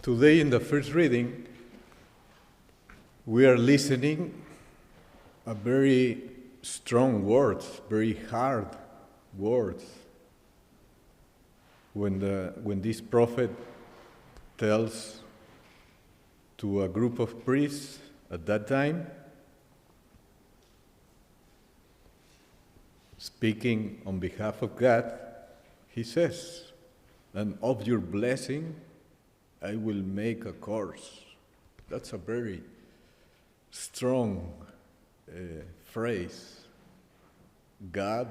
Today in the first reading, we are listening a very strong words, very hard words. When this prophet tells to a group of priests at that time, speaking on behalf of God, he says, "And of your blessing I will make a curse." That's a very strong phrase. God,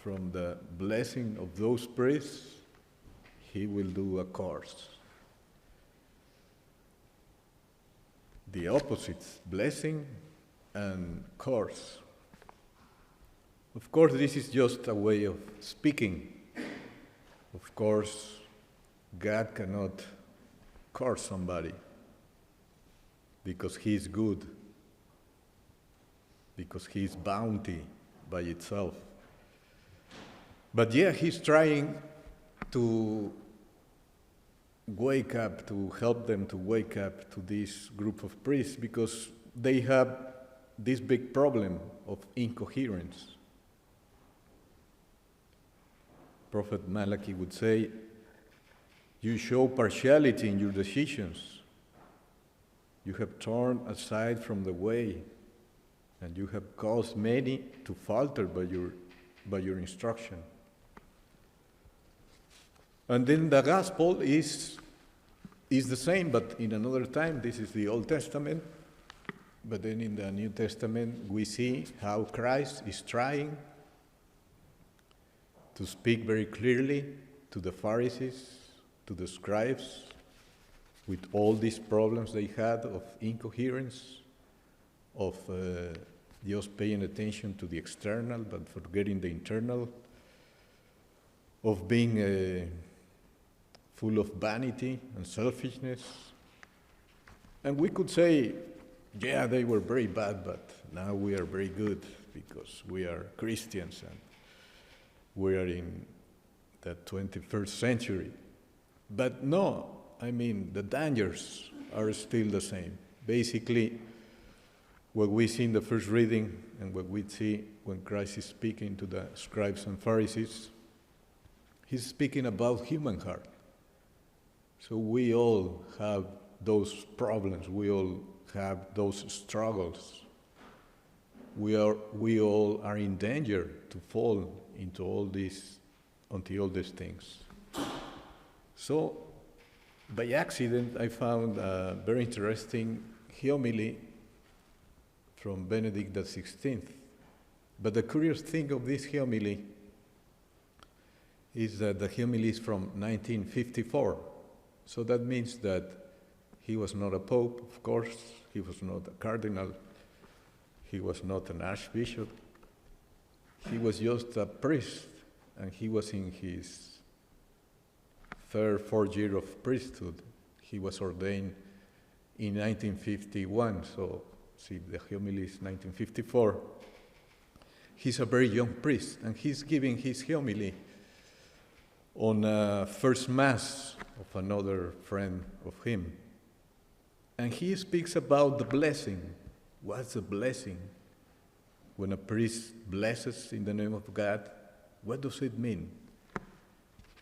from the blessing of those priests, he will do a curse. The opposites, blessing and curse. Of course, this is just a way of speaking. Of course, God cannot curse somebody because he is good, because he is bounty by itself. But yeah, he's trying to wake up, to help them to wake up to this group of priests because they have this big problem of incoherence. Prophet Malachi would say, "You show partiality in your decisions. You have turned aside from the way, and you have caused many to falter by your instruction." And then the gospel is the same, but in another time. This is the Old Testament. But then in the New Testament, we see how Christ is trying to speak very clearly to the Pharisees, to the scribes, with all these problems they had of incoherence, of just paying attention to the external but forgetting the internal, of being full of vanity and selfishness. And we could say, yeah, they were very bad, but now we are very good because we are Christians and we are in the 21st century. But no, I mean, the dangers are still the same. Basically, what we see in the first reading and what we see when Christ is speaking to the scribes and Pharisees, he's speaking about human heart. So we all have those problems. We all have those struggles. We all are in danger to fall into all these things. So, by accident, I found a very interesting homily from Benedict XVI. But the curious thing of this homily is that the homily is from 1954. So that means that he was not a pope, of course, he was not a cardinal, he was not an archbishop, he was just a priest, and he was in his fourth year of priesthood. He was ordained in 1951, so see, the homily is 1954. He's a very young priest, and he's giving his homily on first Mass of another friend of him. And he speaks about the blessing. What's a blessing? When a priest blesses in the name of God, what does it mean?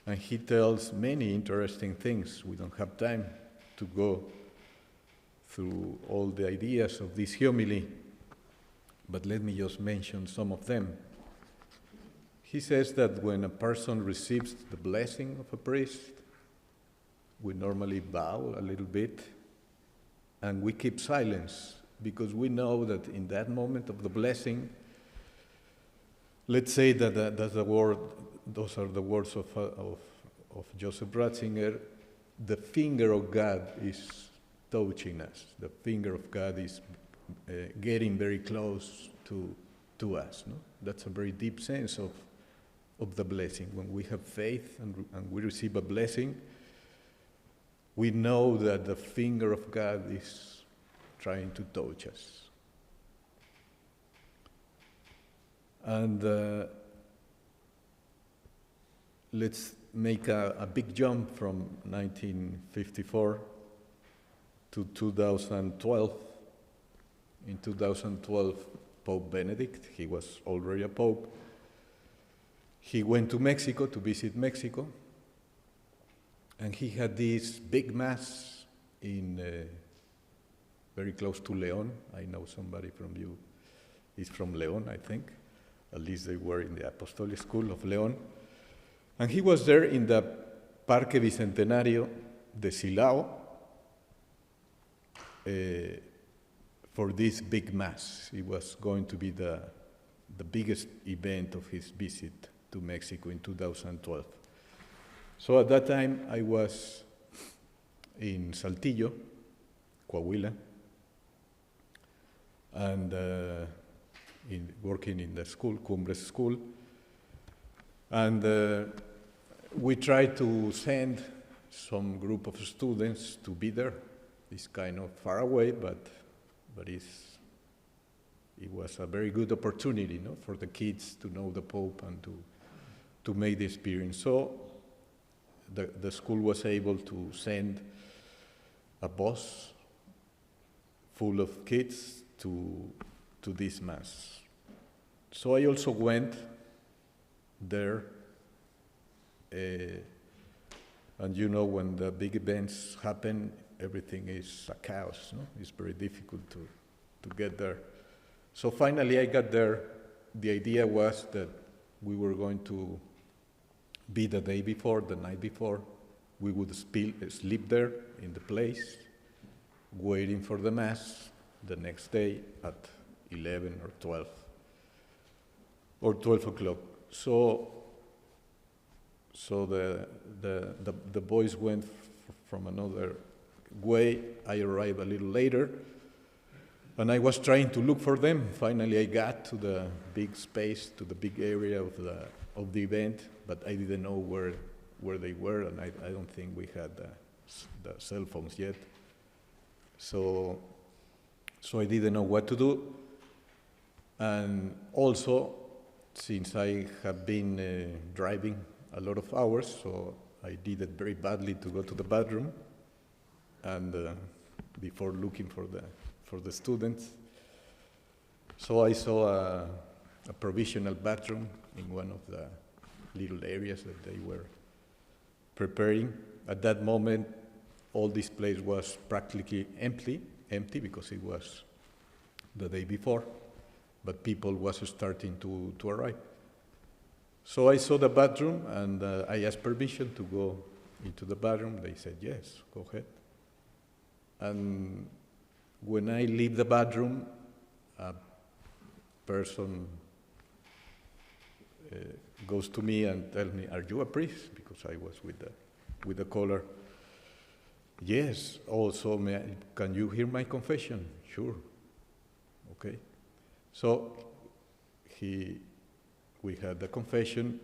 And he tells many interesting things. We don't have time to go through all the ideas of this homily, but let me just mention some of them. He says that when a person receives the blessing of a priest, we normally bow a little bit and we keep silence because we know that in that moment of the blessing, let's say that those are the words of Joseph Ratzinger, the finger of God is touching us. The finger of God is getting very close to us. No? That's a very deep sense of the blessing. When we have faith and we receive a blessing, we know that the finger of God is trying to touch us. And let's make a big jump from 1954 to 2012. In 2012, Pope Benedict, he was already a pope, he went to Mexico to visit Mexico, and he had this big mass in very close to León. I know somebody from you is from León, I think. At least they were in the Apostolic School of León. And he was there in the Parque Bicentenario de Silao for this big mass. It was going to be the biggest event of his visit to Mexico in 2012. So at that time, I was in Saltillo, Coahuila, and working in the school, Cumbres School. And we tried to send some group of students to be there. It's kind of far away, but it was a very good opportunity, no, for the kids to know the Pope and to make the experience. So the school was able to send a bus full of kids to this mass. So I also went there, and you know, when the big events happen, everything is a chaos, no? It's very difficult to get there. So finally I got there. The idea was that we were going to be the day before, the night before. We would sleep there in the place, waiting for the Mass the next day at 11 or 12, or 12 o'clock. So the boys went from another way. I arrived a little later, and I was trying to look for them. Finally, I got to the big space, to the big area of the event, but I didn't know where they were, and I don't think we had the cell phones yet. So I didn't know what to do. And also, since I have been driving a lot of hours, so I did it very badly to go to the bathroom, and before looking for the students. So I saw a provisional bathroom in one of the little areas that they were preparing. At that moment, all this place was practically empty because it was the day before, but people was starting to arrive. So I saw the bathroom, and I asked permission to go into the bathroom. They said, yes, go ahead. And when I leave the bathroom, a person goes to me and tells me, are you a priest? Because I was with the collar. Yes, also, can you hear my confession? Sure. Okay. So we had the confession,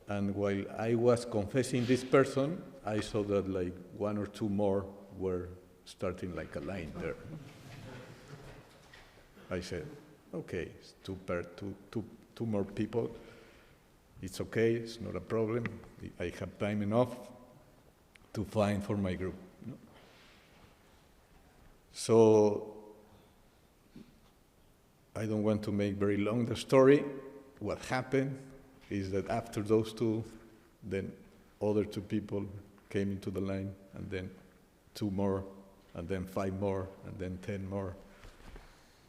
and while I was confessing this person, I saw that like one or two more were starting like a line there. I said, okay, it's two more people. It's okay, it's not a problem. I have time enough to find for my group. You know? So I don't want to make very long the story. What happened is that after those two, then other two people came into the line, and then two more, and then 5 more, and then 10 more.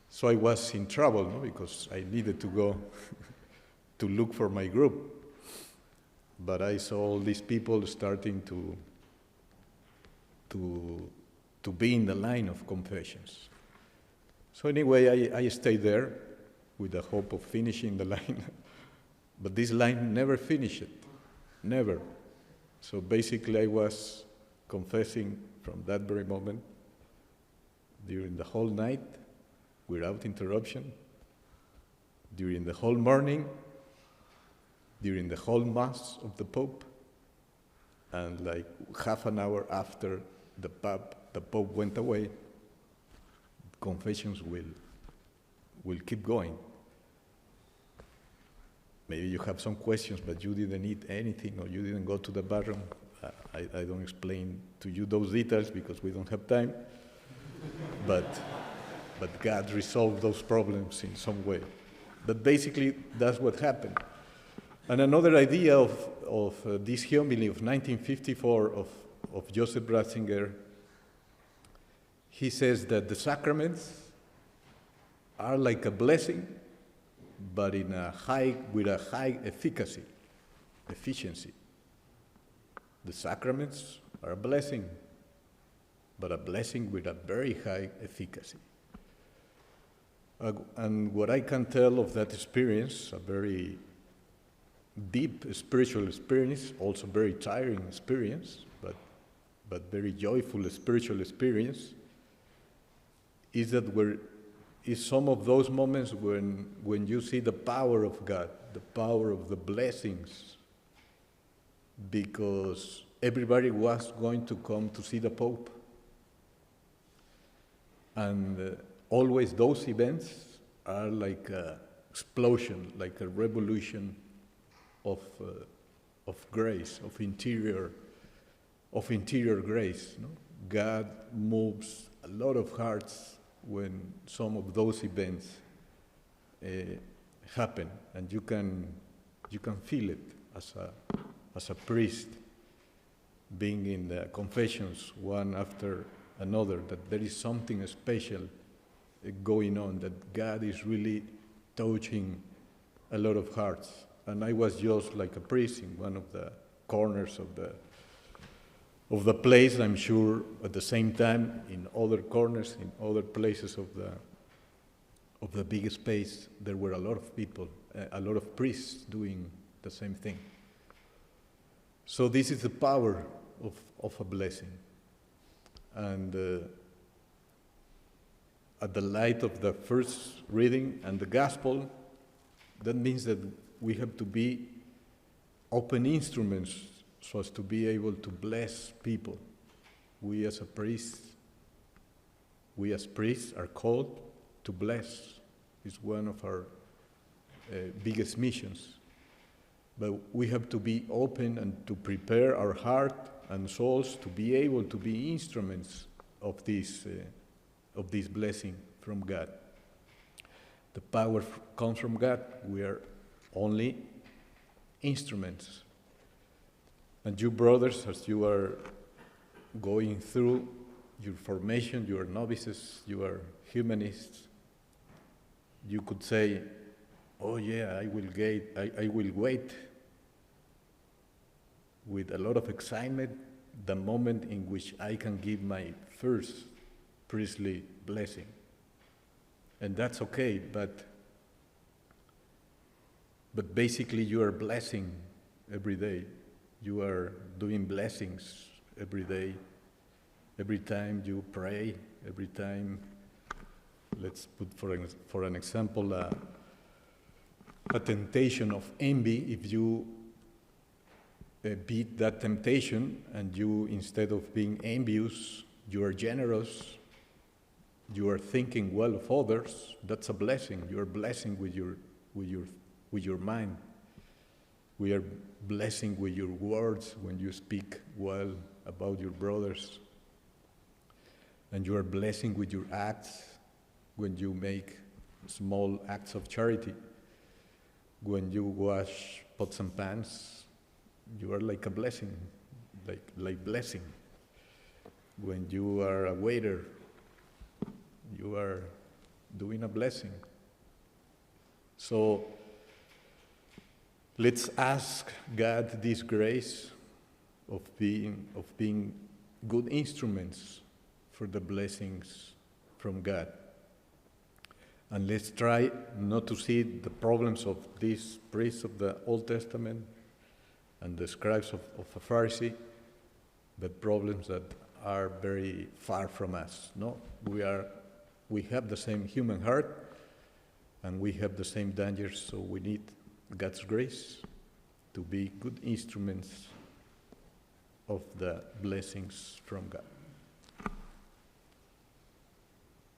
So I was in trouble, no? Because I needed to go to look for my group. But I saw all these people starting to be in the line of confessions. So anyway, I stayed there with the hope of finishing the line. But this line never finished, never. So basically I was confessing from that very moment during the whole night, without interruption, during the whole morning, during the whole Mass of the Pope, and like half an hour after the Pope went away, confessions will keep going. maybe you have some questions, but you didn't eat anything or you didn't go to the bathroom. I don't explain to you those details because we don't have time. But God resolved those problems in some way. But basically, that's what happened. And another idea of this homily of 1954 of Joseph Ratzinger, he says that the sacraments are like a blessing, but with a high efficiency. The sacraments are a blessing, but a blessing with a very high efficacy. And what I can tell of that experience, a very deep spiritual experience, also very tiring experience, but very joyful spiritual experience, is that is some of those moments when you see the power of God, the power of the blessings, because everybody was going to come to see the Pope. And always those events are like an explosion, like a revolution of grace, of interior grace. No? God moves a lot of hearts when some of those events happen, and you can feel it as a priest, being in the confessions one after another, that there is something special going on, that God is really touching a lot of hearts. And I was just like a priest in one of the corners of the place. I'm sure at the same time in other corners, in other places of the big space, there were a lot of people, a lot of priests doing the same thing. So this is the power of a blessing. And at the light of the first reading and the gospel, that means that we have to be open instruments so as to be able to bless people. We as priests are called to bless. It's one of our biggest missions. But we have to be open and to prepare our heart and souls to be able to be instruments of this blessing from God. The power comes from God. We are only instruments. And you brothers, as you are going through your formation, you are novices, you are humanists, you could say, oh yeah, I will wait with a lot of excitement the moment in which I can give my first priestly blessing. And that's okay, but basically you are blessing every day. You are doing blessings every day. Every time you pray, every time, let's put for an example, a temptation of envy. If you beat that temptation and you, instead of being envious, you are generous, you are thinking well of others, that's a blessing. You are blessing with your mind. We are blessing with your words when you speak well about your brothers. And you are blessing with your acts when you make small acts of charity. When you wash pots and pans, you are like a blessing, like blessing. When you are a waiter, you are doing a blessing. So let's ask God this grace of being good instruments for the blessings from God. And let's try not to see the problems of these priests of the Old Testament and the scribes of a Pharisee, but problems that are very far from us. No, we have the same human heart, and we have the same dangers, so we need God's grace to be good instruments of the blessings from God.